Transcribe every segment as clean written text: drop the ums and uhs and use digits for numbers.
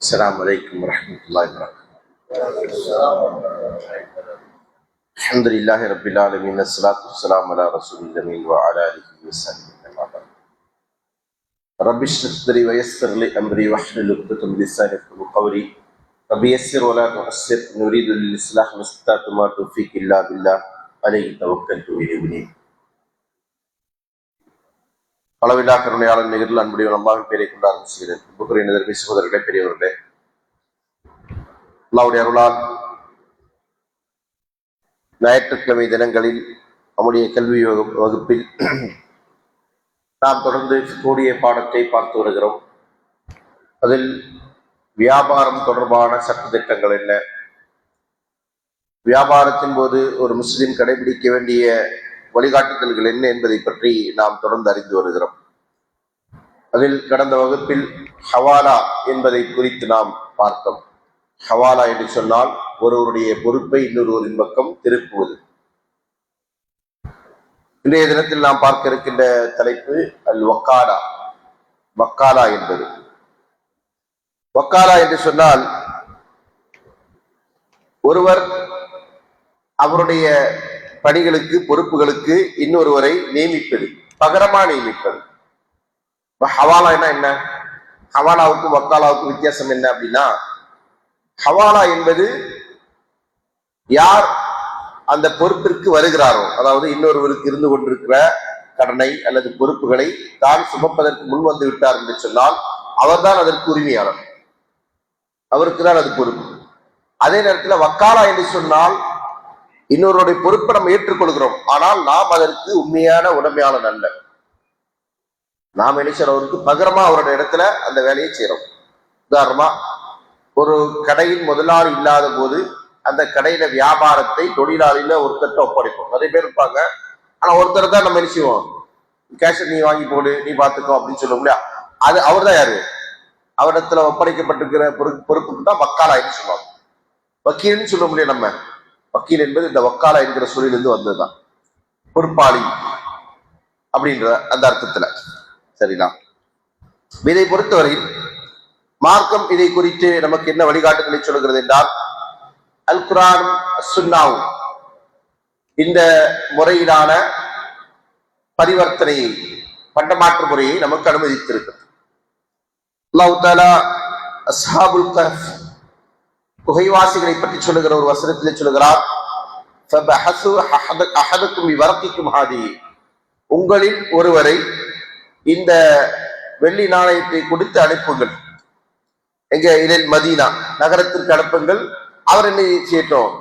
السلام عليكم ورحمة الله وبركاته. الحمد لله رب العالمين، الصلاة والسلام على رسول الأمين وعلى آله وصحبه. رب اشرح صدري ويسر لي أمري واحلل عقدة من لساني يفقهوا قولي. رب يسر ولا تعسر، نريد للإصلاح ما استطعت، ما توفيقي إلا بالله عليه توكلت وإليه أنيب. அளவில்லா கருணையாளன் நிகழ்வில் அன்புடைய அல்லாஹ்வின் பெயரை கொண்டார் செய்கிறேன். அன்புக்குரிய நெருங்கிய சகோதரர்களே, பெரியவர்களே, அல்லாஹ்வுடைய அருளால் ஞாயிற்றுக்கிழமை தினங்களில் நம்முடைய கல்வி வகுப்பில் நாம் தொடர்ந்து கூடிய பாடத்தை பார்த்து வருகிறோம். அதில் வியாபாரம் தொடர்பான சட்டத்திட்டங்கள் என்ன, வியாபாரத்தின் போது ஒரு முஸ்லிம் கடைபிடிக்க வேண்டிய வழிகாட்டுதல்கள் என்ன என்பதை பற்றி நாம் தொடர்ந்து அறிந்து வருகிறோம். அதில் கடந்த வகுப்பில் ஹவாலா என்பதை குறித்து நாம் பார்த்தோம். ஹவாலா என்று சொன்னால் ஒருவருடைய பொறுப்பை இன்னொருவரின் பக்கம் திருப்புவது. இன்றைய தினத்தில் நாம் பார்க்க இருக்கின்ற தலைப்பு அல் வக்காலா. வக்காலா என்பது, வக்காலா என்று சொன்னால் ஒருவர் அவருடைய பணிகளுக்கு பொறுப்புகளுக்கு இன்னொருவரை நியமிப்பது, பகரமா நியமிப்பது. ஹவாலா என்ன, ஹவாலாவுக்கும் வக்காலாவுக்கும் வித்தியாசம் என்ன அப்படின்னா, ஹவாலா என்பது யார் அந்த பொறுப்பிற்கு வருகிறாரோ, அதாவது இன்னொருவருக்கு இருந்து கொண்டிருக்கிற கடனை அல்லது பொறுப்புகளை தான் சுமப்பதற்கு முன் வந்து விட்டார் என்று சொன்னால் அவர்தான் அதற்கு உரிமையாளர், அவருக்கு தான் அது பொறுப்பு. அதே நேரத்தில் வக்காலா என்று சொன்னால் இன்னொருடைய பொறுப்பை நம்ம ஏற்றுக்கொள்கிறோம், ஆனால் நாம் அதற்கு உண்மையான உடமையாளர் அல்ல. நாம் என்ன செய்யறோம், அவருக்கு பகரமா அவருடைய இடத்துல அந்த வேலையை செய்யறோம். உதாரணமா, ஒரு கடையின் முதலாளி இல்லாத போது அந்த கடையில வியாபாரத்தை தொழிலாளியில ஒருத்தர்கிட்ட ஒப்படைப்போம். நிறைய பேர் இருப்பாங்க, ஆனா ஒருத்தர் தான் நம்ம என்ன செய்வோம், கேஷ் நீ வாங்கி போடு, நீ பாத்துக்கோ அப்படின்னு சொல்ல முடியா. அது அவர் தான் யாரு, அவரிடத்துல ஒப்படைக்கப்பட்டிருக்கிற பொறுப்புக்கு தான் வக்காலா என்று சொல்லுவாங்க. வக்கீல்னு சொல்ல முடியாது. நம்ம வக்கீல் என்பது இந்த வக்காலா என்கிற சொல்லிலிருந்து வந்ததுதான், பொறுப்பாளி அப்படின்ற அந்த அர்த்தத்துல. சரிதான். இதை பொறுத்தவரையில் மார்க்கம் இதை குறித்து நமக்கு என்ன வழிகாட்டுதலை சொல்கிறது என்றால், அல் குர்ஆன் சுன்னாவும் இந்த முறையிலான பரிவர்த்தனையை, பண்டமாற்று முறையை நமக்கு அனுமதித்திருக்கிறது. அல்லாஹ் தஆலா அஸ்ஹாபுல் கஹ்ஃப், குகைவாசிகளை பற்றி சொல்லுகிற ஒரு வசனத்திலே சொல்லுகிறார், ஃபபஹஸு அஹதுக்கும் பிவரகிக்கும் ஹாதிஹி, உங்களில் ஒருவரை இந்த வெள்ளி நாணயத்தை கொடுத்து அனுப்புங்கள், எங்க இதில் மதீனா நகரத்திற்கு அனுப்புங்கள். அவர் என்ன செய்யட்டும்,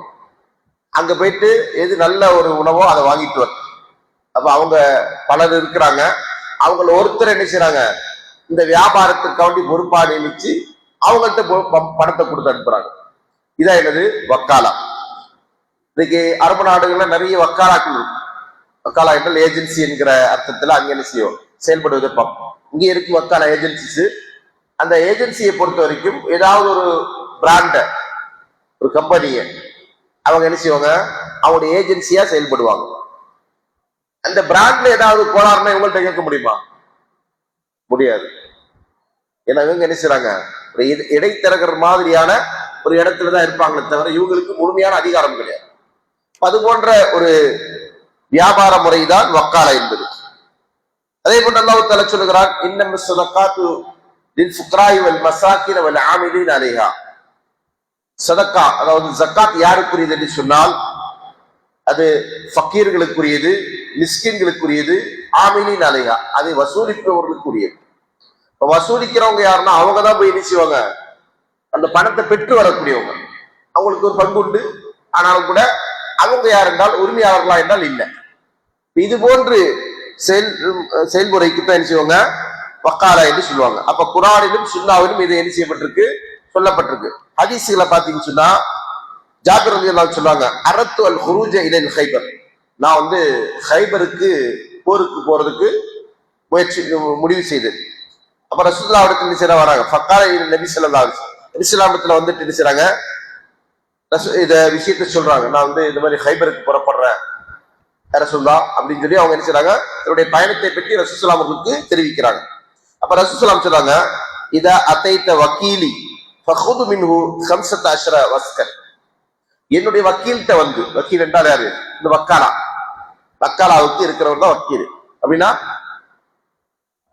அங்க போயிட்டு எது நல்ல ஒரு உணவோ அதை வாங்கிட்டு வர. அப்ப அவங்க பலர் இருக்கிறாங்க, அவங்கள ஒருத்தர் என்ன செய்யறாங்க, இந்த வியாபாரத்திற்காண்டி பொறுப்பா நியமிச்சு அவங்கள்ட்ட பணத்தை கொடுத்து அனுப்புறாங்க. இதான் என்னது, வக்காலா. இன்னைக்கு அரபு நாடுகள்ல நிறைய வக்காலாக்கள் இருக்கு. வக்காலா என்றால் ஏஜென்சி என்கிற அர்த்தத்துல அங்க என்ன செய்யும், செயல்படுவதை பார்ப்போம். இங்கே இருக்கு வக்காலா ஏஜென்சிஸ். அந்த ஏஜென்சியை பொறுத்த வரைக்கும் ஏதாவது ஒரு பிராண்ட, ஒரு கம்பெனியை அவங்க என்ன செய்வாங்க, அவங்களுடைய ஏஜென்சியா செயல்படுவாங்க. அந்த பிராண்ட்ல ஏதாவது கோளாறுனா இவங்கள்ட்ட கேட்க முடியுமா? முடியாது. ஏன்னா இவங்க என்ன செய்யறாங்க, ஒரு இடைத்தரகர் மாதிரியான ஒரு இடத்துலதான் இருப்பாங்களே தவிர இவங்களுக்கு முழுமையான அதிகாரம் கிடையாது. அது போன்ற ஒரு வியாபார முறைதான் வக்காலா என்பது. அதே போன்று அல்லாஹ் தஆலா சொல்லுகிறான், இன்னம ஸதகாத்து லில் ஃபுக்ராஇ வல் மசாகின் வல் ஆமிலீன அலைஹா. சதக்கா, அதாவது ஜக்காத் யாருக்குரியது என்று சொன்னால் அது ஃபக்கீர்களுக்குரியது, மிஸ்கின்களுக்குரியது, ஆமிலீன அலைஹா அதை வசூலிப்பவர்களுக்குரியது. வசூலிக்கிறவங்க யாருன்னா அவங்க தான் போய் நினைச்சுவாங்க, அந்த பணத்தை பெற்று வரக்கூடியவங்க. அவங்களுக்கு ஒரு பங்கு உண்டு, ஆனாலும் கூட அவங்க யார் என்றால் உரிமையாளர்களா என்றால் இல்லை. இது போன்று செயல்முறைக்கு தான் என்ன செய்வாங்க, வக்காலா என்று சொல்லுவாங்க. அப்ப குர்ஆனிலும் சுன்னாவிலும் இது என்ன செய்யப்பட்டிருக்கு, சொல்லப்பட்டிருக்கு. ஹதீஸ்களை பாத்தீங்கன்னு சொன்னா ஜாபிர் ரலியல்லாஹு அன்ஹு சொல்லுவாங்க, அரத்து அல் ஹுரூஜ இலல் ஹைபர், நான் ஹைபருக்கு போருக்கு போறதுக்கு முடிவு செய்தேன். அப்ப ரசூலுல்லாஹி அலைஹி வஸல்லம் வராங்க, ஃபக்கால நபி ஸல்லல்லாஹு அலைஹி வஸல்லம் நபி ஸல்லல்லாஹு வந்துட்டு என்ன செய்றாங்க, இத விஷயத்த சொல்றாங்க, நான் இந்த மாதிரி ஹைபருக்கு புறப்படுறேன் ரசூலுல்லாஹ் அப்படின்னு சொல்லி அவங்க என்ன செய்றாங்க, தன்னுடைய பயணத்தை பற்றி ரசூலுல்லாஹ் அவர்களுக்கு தெரிவிக்கிறாங்க. அப்ப ரசூலுல்லாஹ் சொல்றாங்க, இத அத்தைத்த வக்கீலி ஃபஹுது மின்ஹு 15 வஸ்கன். என்னுடைய வக்கீல்கிட்ட வந்து, வக்கீல் என்றால் யாரு? இந்த வக்காலா, வக்காலாவுக்கு இருக்கிறவர் தான் வக்கீல். அப்படின்னா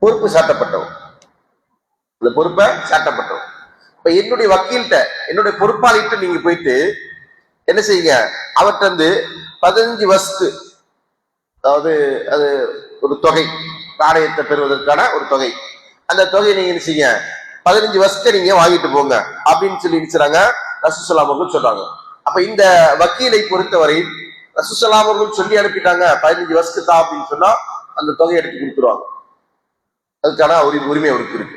பொறுப்பு சாட்டப்பட்டவர், இந்த பொறுப்பை சாட்டப்பட்டவர். இப்ப என்னுடைய வக்கீல்கிட்ட, என்னுடைய பொறுப்பாளிகிட்ட நீங்க போயிட்டு என்ன செய்யுங்க, அவர்கிட்ட வந்து 15 வஸ்து, அதாவது அது ஒரு தொகை, நாணயத்தை பெறுவதற்கான ஒரு தொகை, அந்த தொகையை நீங்க என்ன செய்யுங்க 15 வஸ்தை நீங்க வாங்கிட்டு போங்க அப்படின்னு சொல்லி நினைச்சாங்க ரசூலுல்லாஹி ஸல்லல்லாஹு அலைஹி வஸல்லம் சொல்றாங்க. அப்ப இந்த வக்கீலை பொறுத்தவரை ரசூலுல்லாஹி ஸல்லல்லாஹு அலைஹி வஸல்லம் சொல்லி அனுப்பிட்டாங்க 15 வஸ்து தான் அப்படின்னு சொன்னா அந்த தொகையை எடுத்து கொடுத்துருவாங்க. அதுக்கான உரிமை அவருக்கு இருக்கு,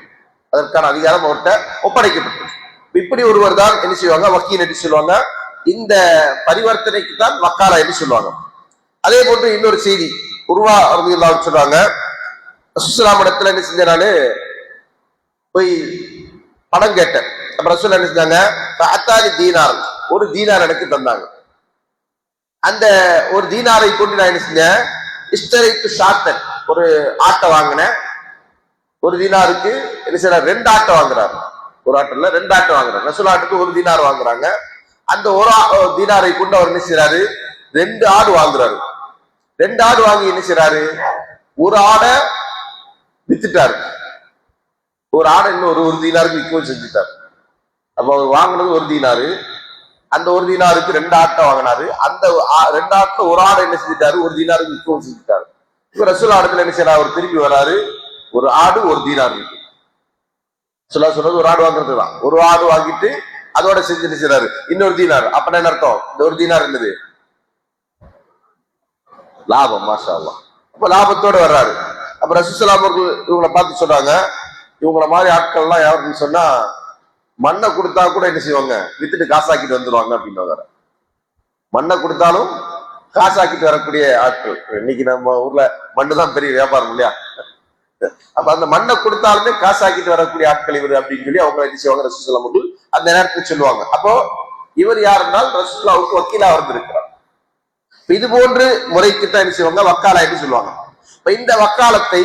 அதற்கான அதிகாரம் அவர்கிட்ட ஒப்படைக்கப்பட்டது. இப்படி ஒருவர் தான் என்ன செய்வாங்க, வக்கீல் என்று சொல்லுவாங்க. இந்த பரிவர்த்தனைக்கு தான் வக்காலா என்று சொல்லுவாங்க. அதே போன்று இன்னொரு செய்தி, உருவா ரலியல்லாஹு சொல்றாங்க, ரசூலுல்லாஹி இடத்துல என்ன செஞ்சாரு, போய் பணம் கேட்டேன். அப்ப ரசூல் என்ன செஞ்சாங்க, அத்தாலி தீனார், ஒரு தீனார் எனக்கு தந்தாங்க. அந்த ஒரு தீனாரை கொண்டு நான் என்ன செஞ்சேன், இஸ்தரைக்கு ஷாத்தன், ஒரு ஆட்டை வாங்கினேன். ஒரு தீனாருக்கு என்ன செய்யறாரு, 2 ஆட்டை வாங்குறாரு. ஒரு ஆட்டில் 2 ஆட்டை வாங்குறாரு. ரசூல் ஆட்டுக்கு ஒரு தீனார் வாங்குறாங்க. அந்த ஒரு தீனாரை கொண்டு அவர் என்ன செய்யறாரு, 2 ஆடு வாங்குறாரு. 2 ஆடு வாங்கி என்ன செய்யறாரு, ஒரு ஆடை வித்துட்டாரு, ஒரு ஆடை இன்னும் ஒரு தீனாருக்கு விற்கவும் செஞ்சுட்டாரு. அப்ப அவர் வாங்கினது ஒரு தீனாரு, அந்த ஒரு தீனாருக்கு 2 ஆட்டை வாங்கினாரு. அந்த 2 ஆட்டுல ஒரு ஆடை என்ன செஞ்சுட்டாரு, ஒரு தீனாருக்கு விற்கவும் செஞ்சுட்டாரு. இப்ப ரசூல் ஆடத்துல என்ன செய்யறாரு, அவர் திரும்பி வராரு, ஒரு ஆடு ஒரு தீனார் இருக்கு. சொல்றது ஒரு ஆடு வாங்குறது தான். ஒரு ஆடு வாங்கிட்டு அதோட செஞ்சு என்ன செய்யறாரு, இன்னொரு தீனார். அப்ப என்ன அர்த்தம், இந்த ஒரு தீனார் என்னது, லாபம். மாஷா அல்லாஹ். அப்ப லாபத்தோட வர்றாரு. அப்ப ரசூலுல்லாஹி ஸல்லல்லாஹு அலைஹி வஸல்லம் இவங்களை பார்த்து சொல்றாங்க, இவங்கள மாதிரி ஆட்கள் எல்லாம் யாருன்னு சொன்னா மண்ணை கொடுத்தா கூட என்ன செய்வாங்க, வித்துட்டு காசாக்கிட்டு வந்துருவாங்க அப்படின்னு. மண்ணை கொடுத்தாலும் காசாக்கிட்டு வரக்கூடிய ஆட்கள். இன்னைக்கு நம்ம ஊர்ல மண்ணு தான் பெரிய வியாபாரம் இல்லையா? அப்ப அந்த மண்ணை கொடுத்தாலுமே காசாக்கிட்டு வரக்கூடிய ஆட்கள் இவர் அப்படின்னு சொல்லி அவங்க என்ன செய்வாங்க, ரசூலுல்லாஹி அலைஹி வஸல்லம் அந்த நேரத்தில் சொல்லுவாங்க. அப்போ இவர் யாருன்னால் ரசூலுல்லாஹ்வுக்கு வக்கீலா வந்திருக்கிறார். இது போன்று முறைக்கு தான் என்ன செய்வாங்க, வக்காலா என்று சொல்லுவாங்க. இப்ப இந்த வக்காலத்தை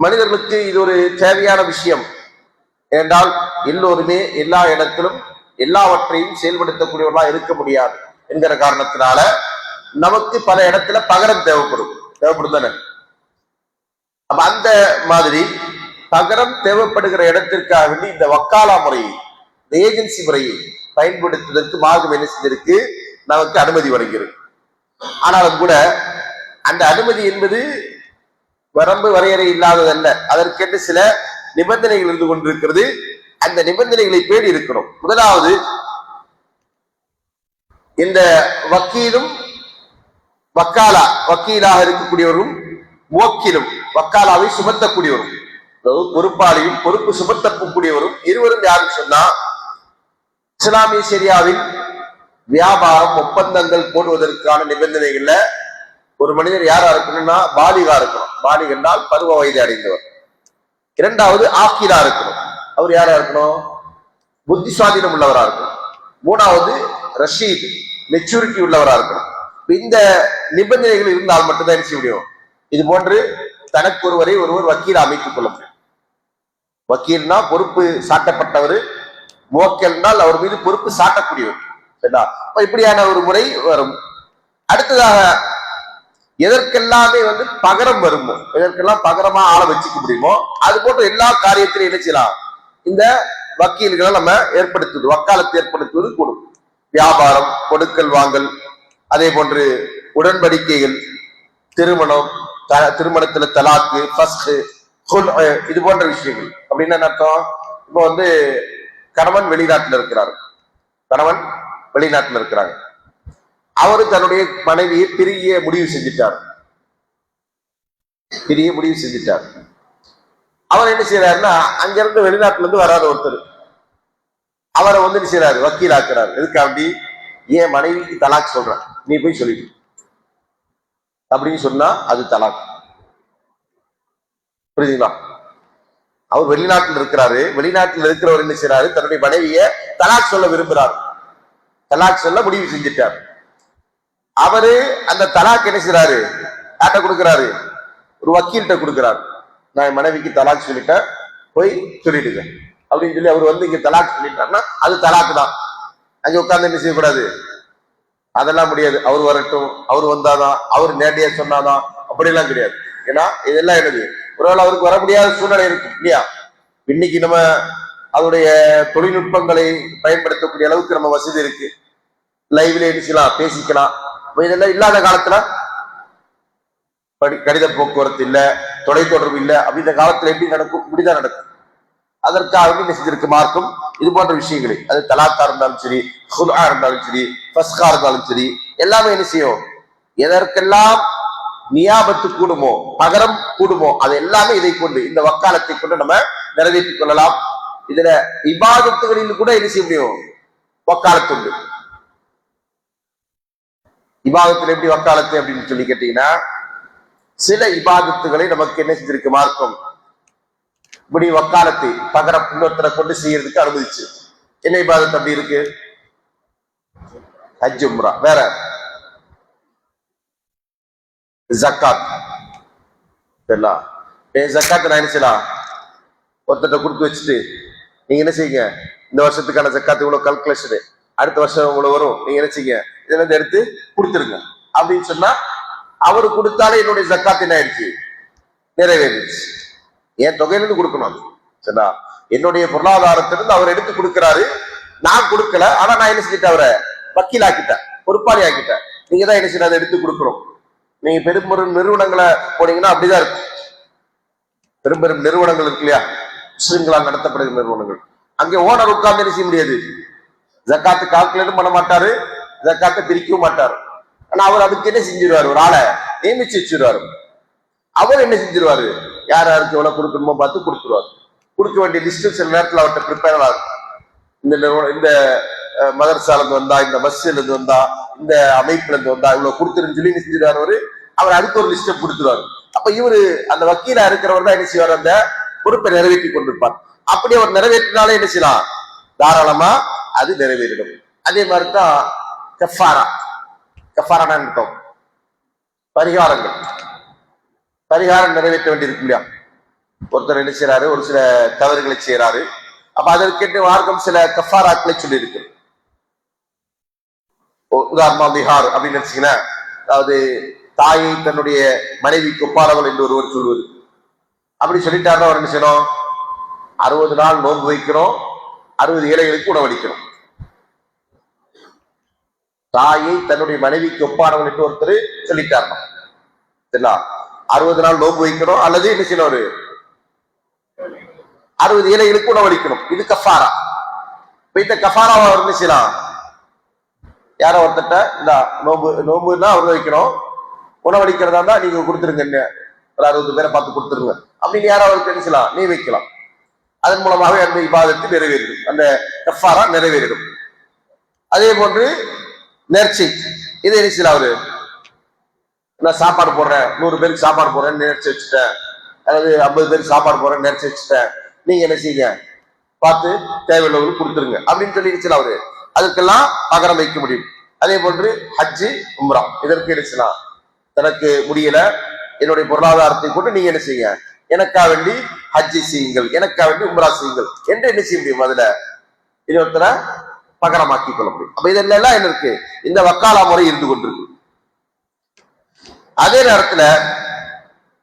மனிதர்களுக்கு இது ஒரு தேவையான விஷயம். என்றால் எல்லோருமே எல்லா இடத்திலும் எல்லாவற்றையும் செயல்படுத்தக்கூடியவர்களா இருக்க முடியாது என்கிற காரணத்தினால நமக்கு பல இடத்துல பகரம் தேவைப்படும் தானே. அப்ப அந்த மாதிரி பகரம் தேவைப்படுகிற இடத்திற்காக வேண்டி இந்த வக்காலா முறையை, இந்த ஏஜென்சி முறையை பயன்படுத்துவதற்கு மார்க்கம் என்ன செஞ்சிருக்கு, நமக்கு அனுமதி வழங்கியிருக்கு. ஆனாலும் கூட அந்த அனுமதி என்பது வரம்பு வரையறை இல்லாததல்ல, அதற்கென்று சில நிபந்தனைகள் இருந்து கொண்டிருக்கிறது. அந்த நிபந்தனைகளை பேடி இருக்கணும். முதலாவது, இந்த வக்கீலும் வக்கீலாக இருக்கக்கூடியவரும் முவக்கிலும் வக்காலாவை சுமத்தக்கூடியவரும், அதாவது பொறுப்பாளியும் பொறுப்பு சுமத்தக்கூடியவரும் இருவரும் யாருன்னு சொன்னா, இஸ்லாமிய ஷரியாவில் வியாபாரம் ஒப்பந்தங்கள் போடுவதற்கான நிபந்தனைகள்ல ஒரு மனிதர் யாரா இருக்கணும்னா பாலிகா இருக்கணும். பாலிக் என்றால் பருவ வயது அடைந்தவர். 2வது ஆக்கிலா இருக்கணும். அவர் யாரா இருக்கணும், புத்தி சுவாதீனம் உள்ளவரா இருக்கணும். 3வது ரஷீத், மெச்சூரிட்டி உள்ளவரா இருக்கணும். இந்த நிபந்தனைகள் இருந்தால் மட்டும்தான் என்ன செய்ய முடியும், இது போன்று தனக்கு ஒருவர் வக்கீல் அமைத்துக் கொள்ள முடியும். வக்கீல்னா பொறுப்பு சாட்டப்பட்டவர், முவக்கல்னால் அவர் மீது பொறுப்பு சாட்டக்கூடியவர். இப்படியான ஒரு முறை வரும். அடுத்ததாக எதற்கெல்லாமே பகரம் வருமோ, எதற்கெல்லாம் பகரமா ஆளை வச்சுக்க முடியுமோ அது போன்ற எல்லா காரியத்திலையும் என்ன செய்யலாம், இந்த வக்கீல்களை நம்ம ஏற்படுத்துவது, வக்காலத்தை ஏற்படுத்துவது கூடும். வியாபாரம், கொடுக்கல் வாங்கல், அதே போன்று உடன்படிக்கைகள், திருமணம், திருமணத்துல தலாக்கு, ஃபஸ்க், இது போன்ற விஷயங்கள். அப்படின்னு என்ன அர்த்தம், இப்போ கணவன் வெளிநாட்டுல இருக்கிறாரு, கணவன் வெளிநாட்டுல இருக்கிறாங்க, அவரு தன்னுடைய மனைவியை பிரிய முடிவு செஞ்சிட்டார். அவர் என்ன செய்யறாருன்னா, அங்கிருந்து வெளிநாட்டுல இருந்து வராத ஒருத்தர் அவரை என்ன செய்யறாரு, வக்கீல் ஆக்குறாரு. எதுக்காண்டி, ஏன் மனைவிக்கு தலாக் சொல்ற, நீ போய் சொல்லிட்டு அப்படின்னு சொன்னா அது தலாக். புரியுதுங்களா? அவர் வெளிநாட்டில் இருக்கிறாரு, வெளிநாட்டில் இருக்கிறவர் என்ன செய்யறாரு, தன்னுடைய மனைவிய தலாக் சொல்ல விரும்புறாரு, தலாக் சொல்ல முடிவு செஞ்சிட்டார். அவரு அந்த தலாக் என்ன செய்யறாரு, யார்ட்ட கொடுக்கிறாரு, ஒரு வக்கீல்கிட்ட கொடுக்கிறாரு. நான் என் மனைவிக்கு தலாக் சொல்லிட்டேன், போய் சொல்லிடுங்க. அப்படின்னு சொல்லி அவர் வந்து இங்க தலாக் சொல்லிட்டாருன்னா அது தலாக்கு தான். அங்க உட்கார்ந்து என்ன செய்யக்கூடாது, அதெல்லாம் முடியாது. அவர் வரட்டும், அவர் வந்தாதான், அவர் நேரடியா சொன்னாதான், அப்படியெல்லாம் கிடையாது. ஏன்னா இதெல்லாம் என்னது, ஒருவேளை அவருக்கு வர முடியாத சூழ்நிலை இருக்கும் இல்லையா. இன்னைக்கு நம்ம அதோடைய தொழில்நுட்பங்களை பயன்படுத்தக்கூடிய அளவுக்கு நம்ம வசதி இருக்கு, லைவ்ல எடுக்கலாம், பேசிக்கலாம். இதெல்லாம் இல்லாத காலத்துல கடித போக்குவரத்து இல்ல, தொலைத்தொடர்பு இல்ல, அப்படின்ற காலத்துல எப்படி நடக்கும், இப்படிதான் நடக்கும். அதற்காக என்ன செஞ்சிருக்கு மார்க்கம் இது போன்ற விஷயங்களை, அது தலாக்கா இருந்தாலும் சரி, ஹுலா இருந்தாலும் சரி, ஃபஸ்கா இருந்தாலும் சரி, எல்லாமே என்ன செய்யும், எதற்கெல்லாம் நியாபத்து கூடுமோ, பகரம் கூடுமோ, அது எல்லாமே இதை கொண்டு, இந்த வக்காலத்தை கொண்டு நம்ம நிறைவேற்றிக் கொள்ளலாம். இதுல இபாதத்துகளில் கூட என்ன செய்ய முடியும், வக்காலத்து உண்டு. இபாதத்துல எப்படி வக்காலத்து அப்படின்னு சொல்லி கேட்டீங்கன்னா, சில இபாதத்துகளை நமக்கு என்ன செஞ்சிருக்கு மார்க்கம், இப்படி வக்காலத்தை பகரம் இன்னொருத்தரை கொண்டு செய்யறதுக்கு அனுமதிச்சு. என்ன இபாதத் அப்படி இருக்கு, ஹஜ் உம்ரா, வேற ஜக்காத். ஜக்காத் நான் என்ன செய்யலாம், ஒருத்தட்ட கொடுத்து வச்சுட்டு நீங்க என்ன செய்யுங்க, இந்த வருஷத்துக்கான ஜக்காத்து இவ்வளவு கல்குலேஷனு, அடுத்த வருஷம் இவ்வளவு வரும், நீங்க என்ன செய்யுங்க இதுல எடுத்து கொடுத்துருங்க அப்படின்னு சொன்னா, அவரு கொடுத்தாலே என்னுடைய ஜக்காத் என்ன ஆயிடுச்சு, நிறைவேறிடுச்சு. என் தொகையிலிருந்து கொடுக்கணும் அது சரிங்களா, என்னுடைய பொருளாதாரத்திலிருந்து அவர் எடுத்து கொடுக்கிறாரு, நான் கொடுக்கல, ஆனா நான் என்ன செஞ்சுட்டேன், அவரை வக்கீல் ஆக்கிட்டேன், பொறுப்பாளி ஆக்கிட்டேன். நீங்க தான் என்ன செய்ய அதை எடுத்து கொடுக்கணும். நீங்க பெரும் பெரும் நிறுவனங்களை போனீங்கன்னா அப்படிதான் இருக்கும். பெரும் பெரும் நிறுவனங்கள் இருக்கு இல்லையா, முஸ்லிம்களால் நடத்தப்படுகிற நிறுவனங்கள், அங்கே ஓனர் உட்கார்ந்து என்ன செய்ய முடியாது, ஜக்காத்து கால்குலேட்டும் பண்ண மாட்டாரு, ஜக்காத்தை பிரிக்கவும் மாட்டாரு. ஆனா அவர் அதுக்கு என்ன செஞ்சிருவாரு, ஒரு ஆளை நியமிச்சு வச்சிருவாரு. அவர் என்ன செஞ்சிருவாரு, யார் யாருக்கு எவ்வளவு கொடுக்கணுமோ பார்த்து கொடுத்துருவாரு. கொடுக்க வேண்டிய லிஸ்ட் சில நேரத்தில் அவர்கிட்ட ப்ரிப்பேர் ஆகும். இந்த மதரசால இருந்து வந்தா, இந்த பஸ்ல இருந்து வந்தா, இந்த அமைப்புல இருந்து வந்தா, இவ்வளவு கொடுத்துருன்னு சொல்லி என்ன செஞ்சிருவாரு, அவர் அதுக்கு ஒரு லிஸ்ட்டை கொடுத்துருவாரு. அப்ப இவரு அந்த வக்கீலா இருக்கிறவர் தான் என்ன செய்வார், அந்த பொறுப்பை நிறைவேற்றி கொண்டிருப்பார். அப்படி அவர் நிறைவேற்றினாலே என்ன செய்யலாம், தாராளமா அது நிறைவேறிடும். அதே மாதிரிதான் கஃபாரா. கஃபாரா பரிகாரங்கள், பரிகாரம் நிறைவேற்ற வேண்டியிருக்கு இல்லையா. ஒருத்தர் என்ன செய்யறாரு, ஒரு சில தவறுகளை செய்யறாரு, அப்ப அதற்கென்று மார்க்கம் சில கஃபாராக்களை சொல்லி இருக்கு. உதாரணமா பிஹார் அப்படின்னு நினைச்சீங்கன்னா, அதாவது தாயை தன்னுடைய மனைவிக்கு ஒப்பானவள் என்று ஒருவர் சொல்வது. அப்படி சொல்லிட்டாருன்னா அவர் என்ன செய்யணும், 60 நாள் நோன்பு வைக்கிறோம், 60 ஏழைகளுக்கு உணவளிக்கிறோம். தாயை தன்னுடைய மனைவிக்கு ஒப்பானவள் என்று ஒருத்தர் சொல்லிட்டாருன்னா சரிங்களா, 60 நாள் நோன்பு வைக்கணும், அல்லது என்ன செய்யணும், ஒரு 60 ஏழைகளுக்கு உணவளிக்கணும். இது கஃபாரா. இந்த கஃபாராவை அவர் என்ன செய்யலாம், யாரோ ஒருத்தட்ட இந்த நோம்புன்னா அவர் வைக்கணும், உணவளிக்கிறதா இருந்தா நீங்க கொடுத்துருங்க, ஒரு 60 பேரை பார்த்து கொடுத்துருங்க அப்படின்னு யாரோ அவருக்கு என்ன செய்யலாம், நீ வைக்கலாம். அதன் மூலமாக அந்த இபாதத்து நிறைவேறிடும், அந்த கஃபாரா நிறைவேறிடும். அதே போன்று நேர்ச்சி, இது என்ன செய்யலாம், அவரு நான் சாப்பாடு போடுறேன், 100 பேருக்கு சாப்பாடு போடுறேன்னு நேர்ச்சி வச்சுட்டேன், அதாவது 50 பேருக்கு சாப்பாடு போடுறேன்னு நேர்ச்சி வச்சுட்டேன், நீங்க என்ன செய்யுங்க பார்த்து தேவையுள்ளவர்களுக்கு கொடுத்துருங்க அப்படின்னு சொல்லி அவரு அதுக்கெல்லாம் பகரம் வைக்க முடியும். அதே போன்று ஹஜ்ஜு உம்ரா, இதற்கு என்ன செய்யலாம், தனக்கு முடியல, என்னுடைய பொருளாதாரத்தை கொண்டு நீங்க என்ன செய்யுங்க, எனக்கா வேண்டி ஹஜ்ஜி செய்யுங்கள், எனக்கா வேண்டி உம்ரா செய்யுங்கள் என்று என்ன செய்ய முடியும், அதுல இன்னொருத்தர பகரமாக்கி கொள்ள முடியும். அப்ப இதெல்லாம் என்ன இருக்கு, இந்த வக்காலா முறை இருந்து கொண்டிருக்கு. அதே நேரத்துல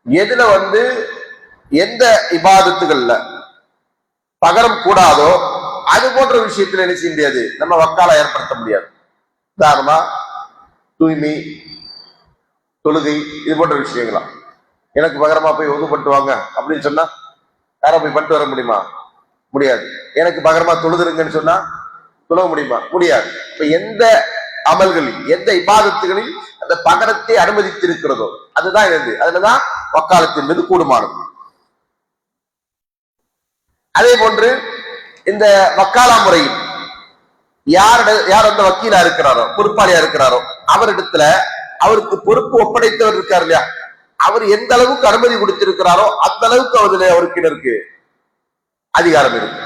எதுல எந்த இபாதத்துகள்ல பகரம் கூடாதோ அது போன்ற விஷயத்துல என்ன செய்ய முடியாது, நம்ம வக்காலா ஏற்படுத்த முடியாது. உதாரணமா தூய்மை, தொழுகை, இது போன்ற விஷயங்களா, எனக்கு பகரமா போய் ஒது பண்ணிட்டு வாங்க அப்படின்னு சொன்னா யாரா போய் பண்ணிட்டு வர முடியுமா, முடியாது. எனக்கு பகரமா தொழுதுருங்கன்னு சொன்னா தொழ முடியுமா, முடியாது. இப்ப எந்த அமல்களில், எந்த இபாதத்துகளில் அந்த பகரத்தை அனுமதித்திருக்கிறதோ அதுதான் இது, அதுலதான் வக்காலத்தின் மீது கூடுமானது. அதே போன்று இந்த வக்காலா முறையில் யார் அந்த வக்கீலா இருக்கிறாரோ, பொறுப்பாளியா இருக்கிறாரோ, அவரிடத்துல அவருக்கு பொறுப்பு ஒப்படைத்தவர் இருக்காரு இல்லையா, அவர் எந்த அளவுக்கு அனுமதி கொடுத்திருக்கிறாரோ அந்த அளவுக்கு அவருக்கு இருக்கு அதிகாரம் இருக்கு.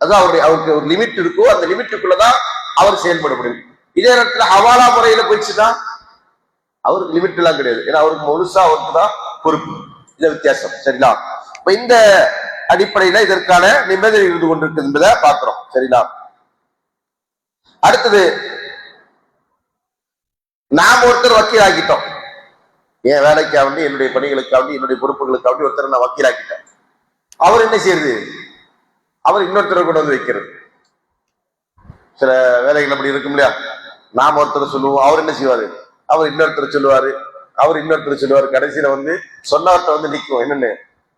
அதான் அவருக்கு ஒரு லிமிட் இருக்கோ, அந்த லிமிட்டுக்குள்ளதான் அவர் செயல்பட முடியும். இதே நேரத்துல ஹவாலா முறையில போயிடுச்சுன்னா அவருக்கு லிமிட் எல்லாம் கிடையாது, ஏன்னா அவருக்கு முழுசா அவருக்கு தான் பொறுப்பு. இந்த வித்தியாசம் சரிங்களா. இப்ப இந்த அடிப்படையில இதற்கான நிபந்தனை இருந்து கொண்டிருக்கு என்பதை பார்க்கிறோம். சரிங்களா? அடுத்தது, நாம் ஒருத்தர் வக்கீல் ஆக்கிட்டோம். என் வேலைக்காண்டி, என்னுடைய பணிகளுக்காண்டி, என்னுடைய பொறுப்புகளுக்காண்டி ஒருத்தர் நான் வக்கீல் ஆக்கிட்டேன். அவர் என்ன செய்யறது? அவர் இன்னொருத்தரை கொண்டு வந்து வைக்கிறது. சில வேலைகள் அப்படி இருக்கும் இல்லையா? நாம் ஒருத்தர் சொல்லுவோம், அவர் என்ன செய்வாரு? அவர் இன்னொருத்தர் சொல்லுவாரு, அவர் இன்னொருத்தர் சொல்லுவாரு. கடைசியில சொன்னவர்கிட்ட நிற்கும். என்னன்னு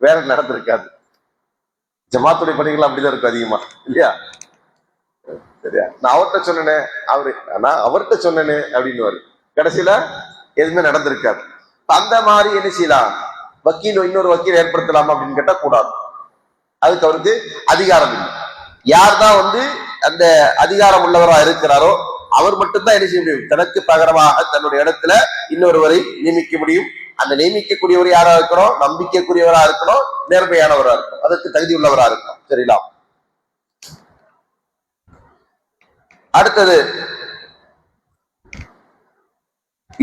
வேலை நடந்திருக்காது. ஜமாத்துடைய பணிகள் அப்படிதான் இருக்கும் அதிகமா, இல்லையா? சரியா? நான் அவர்கிட்ட சொன்னேனே, நான் அவர்கிட்ட சொன்னேனே அப்படின்னு கடைசியில எதுவுமே நடந்திருக்காது. அந்த மாதிரி என்ன செய்யலாம்? வக்கீல் இன்னொரு வக்கீல் ஏற்படுத்தலாமா அப்படின்னு கேட்டா கூடாது. அதுக்கு அவருக்கு அதிகாரம் இல்லை. யார் தான் அந்த அதிகாரம் உள்ளவரா இருக்கிறாரோ அவர் மட்டும்தான் என்ன செய்ய முடியும்? தனக்கு பகரமாக தன்னுடைய இடத்துல இன்னொருவரை நியமிக்க முடியும். அந்த நியமிக்கக்கூடியவர் யாரா இருக்கணும்? நம்பிக்கைக்குரியவரா இருக்கணும், நேர்மையானவரா இருக்கணும், அதற்கு தகுதி உள்ளவரா இருக்கணும். சரிங்களா? அடுத்தது,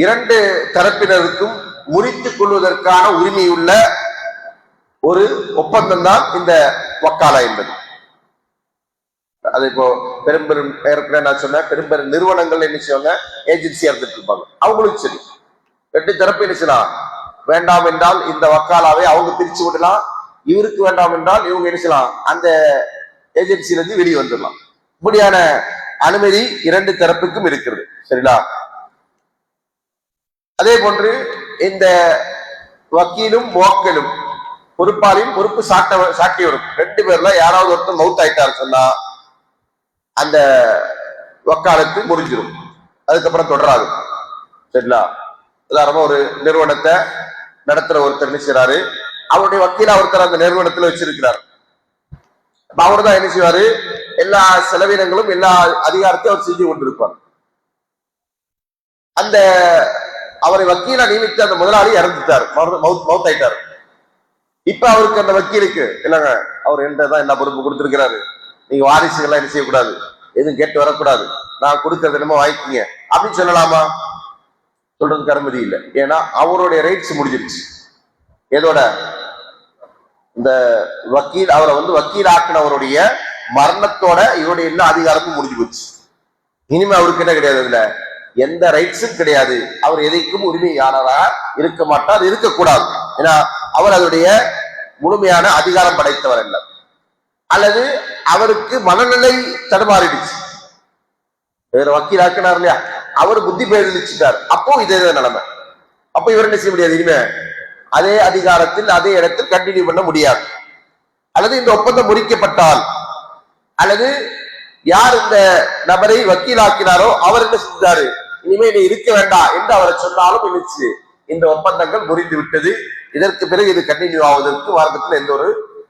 இரண்டு தரப்பினருக்கும் முறித்துக் கொள்வதற்கான உரிமையுள்ள ஒரு ஒப்பந்தம் தான் இந்த வக்காலா என்பது. அது இப்போ பெரும்பெரும் ஏற்கனவே நான் சொன்ன பெரும்பெரும் நிறுவனங்கள் என்ன செய்வாங்க? ஏஜென்சியா இருந்துட்டு இருப்பாங்க. அவங்களுக்கு சரி, ரெண்டு தரப்பு என்ன செய்யலாம்? வேண்டாம் என்றால் இந்த வக்காலாவை அவங்க பிரிச்சு விடலாம். இவருக்கு வேண்டாம் என்றால் இவங்க என்ன செய்யலாம்? அந்த ஏஜென்சில இருந்து வெளியே வந்துடலாம். இப்படியான அனுமதி இரண்டு தரப்புக்கும் இருக்கிறது. சரிங்களா? அதே போன்று இந்த வக்கீலும் முவக்கலும் பொறுப்பாளியும் பொறுப்பு சாட்டியவரும் ரெண்டு பேர்ல யாராவது ஒருத்தர் மவுத் ஆயிட்டாரு சொன்னா அந்த வக்காலத்து முடிஞ்சிடும். அதுக்கப்புறம் தொடராது. சரிங்களா? உதாரணமா ஒரு நிறுவனத்தை நடத்துற ஒருத்தர் என்ன செய்யறாரு? அவருடைய வக்கீலா ஒருத்தர் அந்த நிறுவனத்துல வச்சிருக்கிறார். அவர் தான் என்ன செய்வாரு? எல்லா செலவினங்களும் எல்லா அதிகாரத்தையும் அவர் செஞ்சு கொண்டிருப்பார். அந்த அவரை வக்கீலா நியமித்த அந்த முதலாளி இறந்துட்டார், மவுத் ஆயிட்டாரு. இப்ப அவருக்கு அந்த வக்கீலுக்கு இல்லைங்க, அவர் என்னதான் என்ன பொறுப்பு கொடுத்திருக்கிறாரு, நீங்க வாரிசுகள்லாம் என்ன செய்யக்கூடாது, எதுவும் கேட்டு வரக்கூடாது, நான் கொடுக்கறது என்னமோ வாங்கிக்கீங்க அப்படின்னு சொல்லலாமா? சொல்றதுக்கு அனுமதி இல்லை. ஏன்னா அவருடைய ரைட்ஸ் முடிஞ்சிருச்சு. எதோட? இந்த வக்கீல் அவரை வக்கீல் ஆக்கினவருடைய மரணத்தோட இவருடைய எல்லா அதிகாரமும் முடிஞ்சு போச்சு. இனிமே அவருக்கு என்ன கிடையாது? அதுல எந்த ரைட்ஸும் கிடையாது. அவர் எதைக்கும் உரிமையானரா இருக்க மாட்டார், இருக்கக்கூடாது. ஏன்னா அவர் அதனுடைய முழுமையான அதிகாரம் படைத்தவர் அல்ல. அல்லது அவருக்கு மனநிலை தடுமாறிடுச்சு, வேற வக்கீல் ஆக்கினார் இல்லையா, அவர் புத்தி பேதலிச்சுட்டார். அப்போ இதே நிலைமை. அப்போ இவர் என்ன செய்ய முடியாது? இனிமே அதே அதிகாரத்தில் அதே இடத்தில் கண்டினியூ பண்ண முடியாது. அல்லது இந்த ஒப்பந்தம் முறிக்கப்பட்டால், அல்லது யார் இந்த நபரை வக்கீலாக்கினாரோ அவர் என்ன செஞ்சாரு? இனிமே நீ இருக்க வேண்டாம் என்று அவரை சொன்னாலும் நினைச்சு இந்த ஒப்பந்தங்கள் முறிந்து விட்டது. இதற்கு பிறகு இது கண்டினியூ ஆவதற்கு மார்க்கத்தில் எந்த ஒரு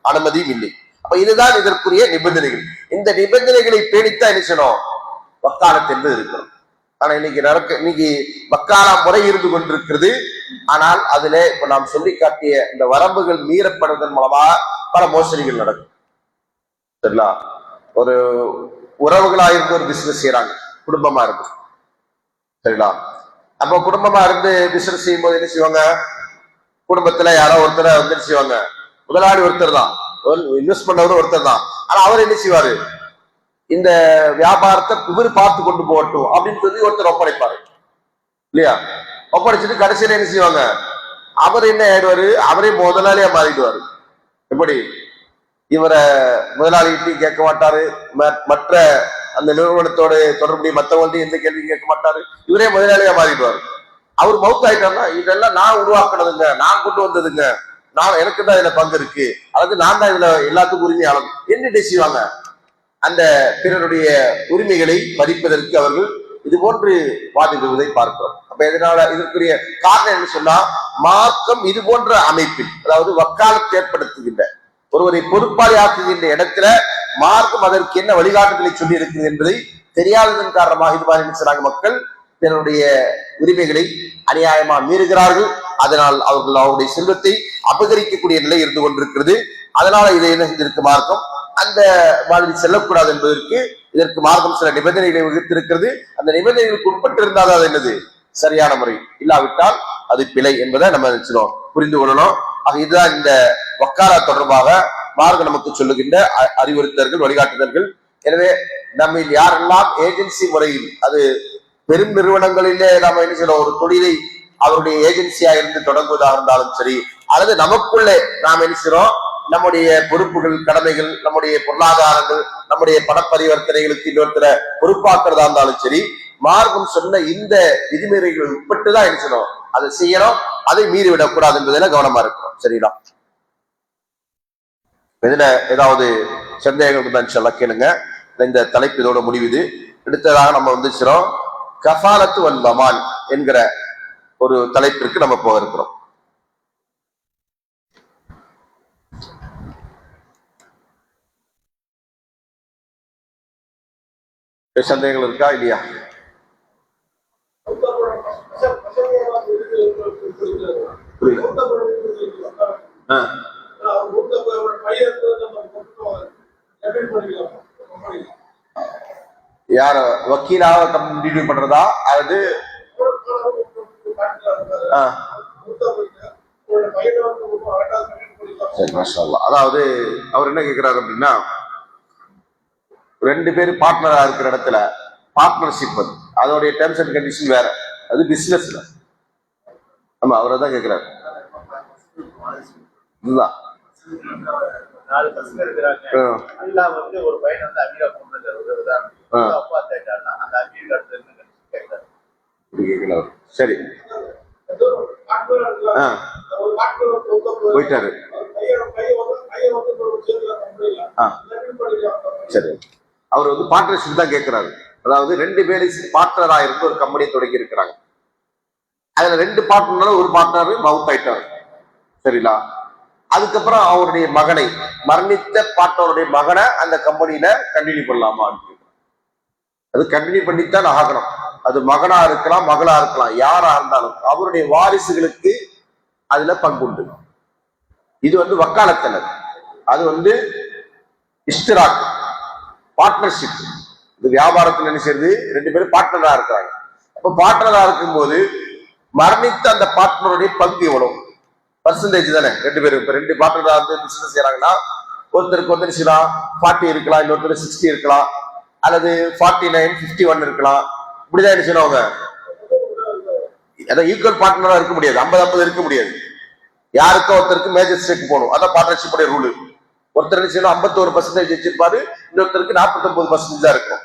அனுமதியும் இல்லை. அப்ப இதுதான் இதற்குரிய நிபந்தனைகள். இந்த நிபந்தனைகளை பேணித்தான் என்ன செய்யணும்? வக்காலத் என்பது இருக்கணும். ஆனா இன்னைக்கு வக்காலா முறை இருந்து கொண்டிருக்கிறது. ஆனால் அதுல இப்ப நாம் சொல்லி காட்டிய இந்த வரம்புகள் மீறப்படுவதன் மூலமா பல மோசடிகள் நடக்கும். சரிங்களா? ஒரு உறவுகளா இருந்து ஒரு பிசினஸ் செய்யறாங்க, குடும்பமா இருக்கு. சரிங்களா? அப்ப குடும்பமா இருந்து பிசினஸ் செய்யும் போது என்ன செய்வாங்க? குடும்பத்துல யாரோ ஒருத்தரை என்ன செய்வாங்க? முதலாளி ஒருத்தர் தான், இன்வெஸ்ட் பண்ணவர் ஒருத்தர் தான். ஆனா அவர் என்ன செய்வாரு? இந்த வியாபாரத்தை இவர் பார்த்து கொண்டு போகட்டும் அப்படின்னு சொல்லி ஒருத்தர் ஒப்படைப்பாரு இல்லையா? ஒப்படைச்சிட்டு கடைசியில என்ன செய்வாங்க? அவர் என்ன ஆயிடுவாரு? அவரே முதலாளியா மாறிடுவாரு. எப்படி? இவரை முதலாளிகிட்டையும் கேட்க மாட்டாரு, மற்ற அந்த நிறுவனத்தோட தொடர்புடைய மற்றவங்கள்ட்டையும் எந்த கேள்வியும் கேட்க மாட்டாரு. இவரே முதலாளியா மாறிடுவாரு. அவர் மவுத் ஆயிட்டாருன்னா இதெல்லாம் நான் உருவாக்குனதுங்க, நான் கொண்டு வந்ததுங்க, எனக்கு தான் இதுல பங்கு இருக்கு, அல்லது நான் தான் இதுல எல்லாத்துக்கும் உரிமையாளர் என்ன செய்வாங்க? அந்த பிறருடைய உரிமைகளை பறிப்பதற்கு அவர்கள் இது போன்று வாதிடுவதை பார்க்கிறோம். அப்ப இதனால இதற்குரிய காரணம் என்ன சொன்னா, மார்க்கம் இது போன்ற அமைப்பில், அதாவது வக்காலத்தை ஏற்படுத்துகின்ற ஒருவரை பொறுப்பாளி ஆக்குகின்ற இடத்துல மார்க்கம் அதற்கு என்ன வழிகாட்டுதலை சொல்லி இருக்குது என்பதை தெரியாததன் காரணமாக இது மாதிரி நினைச்சாங்க மக்கள் தன்னுடைய உரிமைகளை அநியாயமா மீறுகிறார்கள். அதனால் அவர்கள் அவருடைய செல்வத்தை அபகரிக்கக்கூடிய நிலை இருந்து கொண்டிருக்கிறது. அதனால இதை என்ன செஞ்சிருக்கு மார்க்கம்? அந்த மாதிரி செல்லக்கூடாது என்பதற்கு இதற்கு மார்க்கம் சில நிபந்தனைகளை வகுத்திருக்கிறது. அந்த நிபந்தனைகளுக்கு உட்பட்டு இருந்தால் அது என்னது? சரியான முறை. இல்லாவிட்டால் அது பிழை என்பதை நம்ம நினைச்சிடும் புரிந்து கொள்ளணும். ஆக இதுதான் இந்த வக்காலா தொடர்பாக மார்க்கம் நமக்கு சொல்லுகின்ற அறிவுறுத்தல்கள், வழிகாட்டுதல்கள். எனவே நம்ம யாரெல்லாம் ஏஜென்சி முறையில், அது பெரும் நிறுவனங்களிலே நாம என்ன செய்யறோம், ஒரு தொழிலை அவருடைய ஏஜென்சியா இருந்து தொடங்குவதாக இருந்தாலும் சரி, அல்லது நமக்குள்ளே நாம் என்ன செய்யறோம், நம்முடைய பொறுப்புகள், கடமைகள், நம்முடைய பொருளாதாரங்கள், நம்முடைய பணப்பரிவர்த்தனைகளுக்கு இன்னொருத்தர பொறுப்பாக்குறதா இருந்தாலும் சரி, மார்க்கம் சொன்ன இந்த விதிமுறைகள் உட்பட்டுதான் என்ன செய்யணும், அதை செய்யணும். அதை மீறி விடக்கூடாது என்பதில கவனமா இருக்கணும். சரிங்களா? இதுல ஏதாவது சந்தேகம் இருந்தா கேளுங்க. இந்த தலைப்பு இதோட முடிவுது. அடுத்ததாக நம்ம வந்து கஃபாலத்து வல் லமான் என்கிற ஒரு தலைப்பிற்கு நம்ம போக இருக்கிறோம். சந்தேகங்கள் இருக்கா இல்லையா? யார வக்கீலாக கண்டினியூ பண்றதா? அது அதாவது அவர் என்ன கேட்கிறாரு அப்படின்னா, ரெண்டு பேரும் பார்ட்னரா இருக்கிற இடத்துல பார்ட்னர்ஷிப், அதோடைய டேர்ம்ஸ் அண்ட் கண்டிஷன் வேற, அது பிசினஸ்ல. ஆமா, அவரை தான் கேட்கிறாரு. இதுதான் சரி. போயிட்டாரு. சரி, அவர் வந்து பார்ட்னர்ஷிப் தான் கேட்கிறாரு. அதாவது ரெண்டு பேரும் பார்ட்னரா இருந்து ஒரு கம்பெனி தொடங்கி இருக்கிறாங்க. அதுல ரெண்டு பார்ட்னர், ஒரு பார்ட்னர் மவுத் ஆயிட்டாரு. சரிங்களா? அதுக்கப்புறம் அவருடைய மகனை, மரணித்த பார்ட்னருடைய மகனை அந்த கம்பெனியில கண்டினியூ பண்ணலாமா? அது கண்டினியூ பண்ணித்தான் ஆகணும். அது மகனா இருக்கலாம், மகளா இருக்கலாம், யாரா இருந்தாலும் அவருடைய வாரிசுகளுக்கு அதுல பங்குண்டு. இது வந்து வக்காலத்தல், அது வந்து இஸ்திராக், பார்ட்னர்ஷிப். இது வியாபாரத்தில் என்ன செய்யுது, ரெண்டு பேரும் பார்ட்னரா இருக்கிறாங்க. அப்ப பார்ட்னரா இருக்கும்போது மரணித்த அந்த பார்ட்னருடைய பங்கு எவ்வளவு பர்சன்டேஜ் தானே? ரெண்டு பேரும் இப்ப ரெண்டு பார்ட்னரா வந்து பிசினஸ் செய்யறாங்கன்னா, ஒருத்தருக்கு வந்து 40 இருக்கலாம், இன்னொருத்தர் 60 இருக்கலாம், அல்லது 49, 51 இருக்கலாம். இப்படிதான் என்ன செய்யணும், அவங்க அதான் ஈக்குவல் பார்ட்னரா இருக்க முடியாது, 50-50 இருக்க முடியாது. யாருக்கோ ஒருத்தருக்கு மேஜர் ஸ்டேக் போகணும். அதான் பார்ட்னர்ஷிப் ரூல். ஒருத்தர் என்ன செய்யணும், 51% வச்சிருப்பாரு, இன்னொருத்தருக்கு 49% தான் இருக்கும்.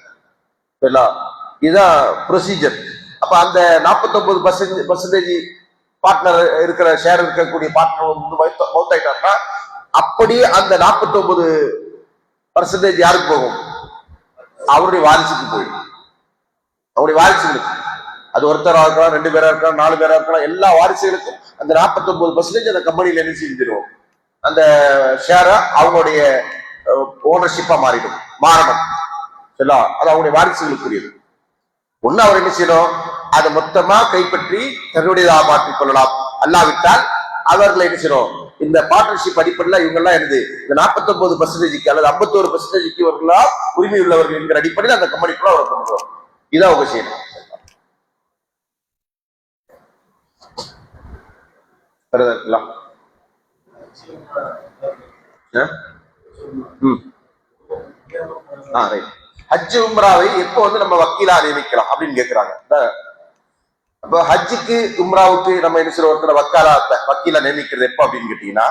இதுதான் ப்ரொசீஜர். அப்ப அந்த 49% பார்ட்னர் இருக்கிற ஷேர் இருக்கக்கூடிய பார்ட்னர் வந்து மவுத் ஆயிட்டாருன்னா, அப்படியே அந்த 49% யாருக்கு போகும்? அவருடைய வாரிசுக்கு போயிடும். அவருடைய வாரிசுகளுக்கு, அது ஒருத்தரா இருக்கலாம், 2 பேரா இருக்கலாம், 4 பேரா இருக்கலாம், எல்லா வாரிசுகளுக்கும் அந்த 49% அந்த கம்பெனியில என்ன செஞ்சிருவோம், அந்த ஷேரை அவங்களுடைய ஓனர்ஷிப்பா மாறணும். சரிங்களா? அது அவங்களுடைய வாரிசுகளுக்குரியது. ஒண்ணு அவர் என்ன செய்யணும், அதை மொத்தமா கைப்பற்றி தன்னுடையதாக மாற்றிக் கொள்ளலாம். அல்லாவிட்டால் அவர்களை என்ன செய்யணும், இந்த பார்ட்னர்ஷிப் அடிப்படையில் இவங்க எல்லாம் என்னது, இந்த 49% அல்லது 51% இவர்களா உரிமை உள்ளவர்கள் என்கிற அடிப்படையில் அந்த கம்பெனிக்குள்ள அவரை கொண்டு வரும். இதான் அவங்க செய்யணும். ஹஜ் உம்ராவை எப்போ வந்து நம்ம வக்கீலா நியமிக்கலாம் அப்படின்னு கேட்கிறாங்க. அப்ப ஹஜ்ஜுக்கு உம்ராவுக்கு நம்ம என்ன சொல்ற, ஒருத்தர் வக்கீலா நியமிக்கிறது எப்போ அப்படின்னு கேட்டீங்கன்னா,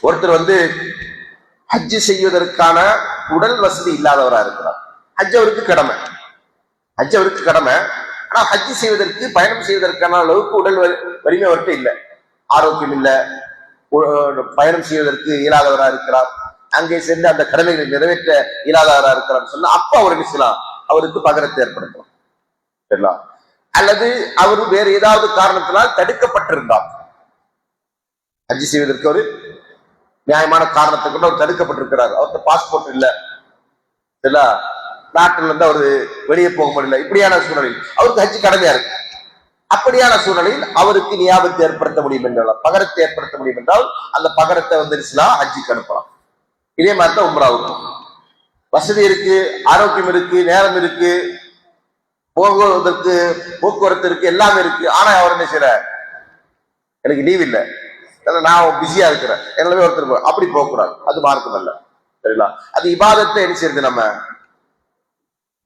ஒருத்தர் வந்து ஹஜ் செய்வதற்கான உடல் வசதி இல்லாதவரா இருக்கிறார். ஹஜ் அவருக்கு கடமை. ஆனா ஹஜ் செய்வதற்கு, பயணம் செய்வதற்கான அளவுக்கு உடல் வலிமை அவர்கிட்ட இல்லை, ஆரோக்கியம் இல்லை, பயணம் செய்வதற்கு இயலாதவரா இருக்கிறார், அங்கே சென்று அந்த கடமைகளை நிறைவேற்ற இயலாதவரா இருக்கிறார் சொன்னா, அப்ப அவர் என்ன செய்யலாம், அவருக்கு பகரத்தை ஏற்படுத்தலாம். சரிங்களா? அல்லது அவர் வேறு ஏதாவது காரணத்தினால் தடுக்கப்பட்டிருந்தார், ஹஜ் செய்வதற்கு ஒரு நியாயமான காரணத்தை கொண்டு அவர் தடுக்கப்பட்டிருக்கிறார், அவருக்கு பாஸ்போர்ட் இல்லை, சரிங்களா, நாட்டில் இருந்து அவரு வெளியே போக முடியல, இப்படியான சூழ்நிலையில் அவருக்கு ஹஜ் கடமையா இருக்கு. அப்படியான சூழ்நிலையில் அவருக்கு நியாபத்தை ஏற்படுத்த முடியும் என்றால், பகரத்தை ஏற்படுத்த முடியும் என்றால், அந்த பகரத்தை வந்துருச்சுன்னா ஹஜ்ஜுக்கு அனுப்பலாம். இதே மாதிரி தான் உம்ராவுக்கும் வசதி இருக்கு, ஆரோக்கியம் இருக்கு, நேரம் இருக்கு, போக்குவரத்து இருக்கு, எல்லாமே இருக்கு. ஆனா அவர் என்ன செய்யற, எனக்கு லீவ் இல்லை, நான் பிஸியா இருக்கிறேன் எனவே ஒருத்தர் அப்படி போகக்கூடாது, அது மார்க்கம் அல்ல. சரிங்களா? அது இபாதத்தை என்ன செய்யுது, நம்ம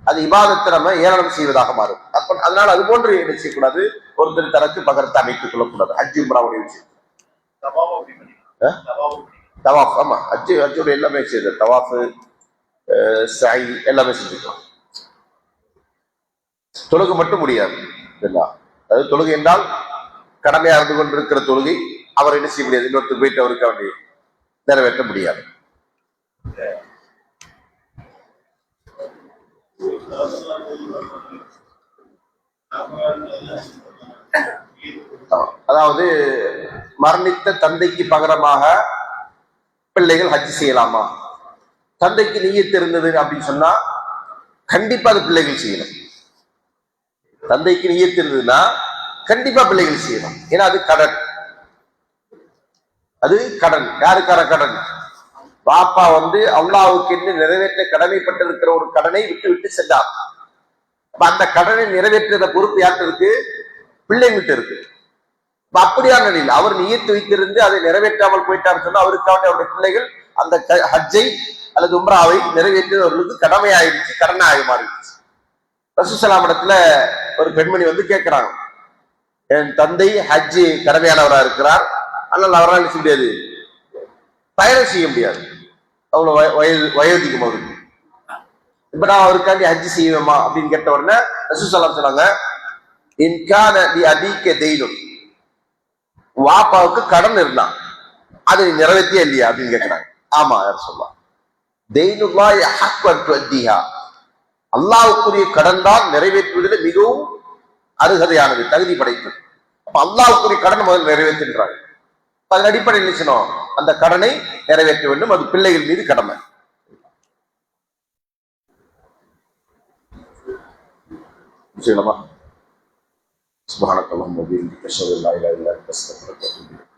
அது இபாதத்தை நம்ம ஏளனம் செய்வதாக மாறும். அதனால அது போன்று என்ன செய்யக்கூடாது, ஒருத்தர் தனக்கு பகரத்தை அமைத்துக் கொள்ளக்கூடாது. ஹஜ்ஜு உம்ராவுடைய விஷயம். தவாஃப், ஆமா, ஹஜ்ஜோட எல்லாமே செய்யுது. தவாஃபு, சாய் எல்லாமே செஞ்சுக்கலாம். தொழுகை மட்டும் முடியாது. அது தொழுகை என்றால் கடமையா இருந்து கொண்டிருக்கிற தொழுகை அவர் என்ன செய்ய முடியாது, இன்னொருத்தர் போயிட்டு அவருக்கு அவனை நிறைவேற்ற முடியாது. அதாவது மரணித்த தந்தைக்கு பகரமாக பிள்ளைகள் ஹஜ் செய்யலாமா? தந்தைக்கு நியத்து இருந்தது அப்படின்னு சொன்னா கண்டிப்பா அது பிள்ளைகள் செய்யணும். தந்தைக்கு நியத்து இருந்ததுன்னா கண்டிப்பா பிள்ளைகள் செய்யணும். ஏன்னா அது கடன். அது கடன். யாருக்கான கடன்? பாப்பா அல்லாஹ்வுக்கு என்று நிறைவேற்ற கடமைப்பட்டிருக்கிற ஒரு கடனை விட்டு விட்டு சென்றார். அந்த கடனை நிறைவேற்ற பொறுப்பு யார்கிட்ட இருக்கு? பிள்ளைங்கிட்ட இருக்கு. அப்படியான நிலையில் அவர் நியத்து வைத்திருந்து அதை நிறைவேற்றாமல் போயிட்டான்னு சொன்னா அவருக்காக அவருடைய பிள்ளைகள் அந்த ஹஜ்ஜை அல்லது உம்ராவை நிறைவேற்றுவர்களுக்கு கடமையாயிடுச்சு, கடனாக மாறிடுச்சு. ரசூலுல்லாஹி இடத்துல ஒரு பெண்மணி கேட்கிறாங்க, என் தந்தை ஹஜ்ஜி கடமையானவரா இருக்கிறார், ஆனால் அவரால் செய்ய முடியாது, பயணம் செய்ய முடியாது, அவ்வளவு வயோதிகம் அவருக்கு. இப்ப நான் அவருக்காண்டி ஹஜ்ஜி செய்வேமா அப்படின்னு கேட்ட உடனே ரசூலுல்லாஹி சொன்னாங்க, இன்கான லி அபீக தெய்னுன், வாப்பாவுக்கு கடன் இருந்தான், அதை நிறைவேற்றியே இல்லையா அப்படின்னு கேட்கிறாங்க. ஆமா, யார் சொல்லலாம். தெய்னுல்லாஹி ஹக் அன் துஅத்திஹா, அல்லாஹ்வுக்குரிய கடன் தான் நிறைவேற்றுவதில் மிகவும் அருகதையானது, தகுதி படைத்தது. அப்ப அல்லாஹ்வுக்குரிய கடன் முதல் நிறைவேற்றுகிறாங்க. அதன் அடிப்படையில் நினைச்சணும், அந்த கடனை நிறைவேற்ற வேண்டும், அது பிள்ளைகள் மீது கடமை. சுப்ஹானக்கல்லாஹும்ம வபிஹம்திக அஷ்ஹது அல்லா இலாஹா இல்லா அன்த அஸ்தக்ஃபிருக வ அத்தூபு இலைக்.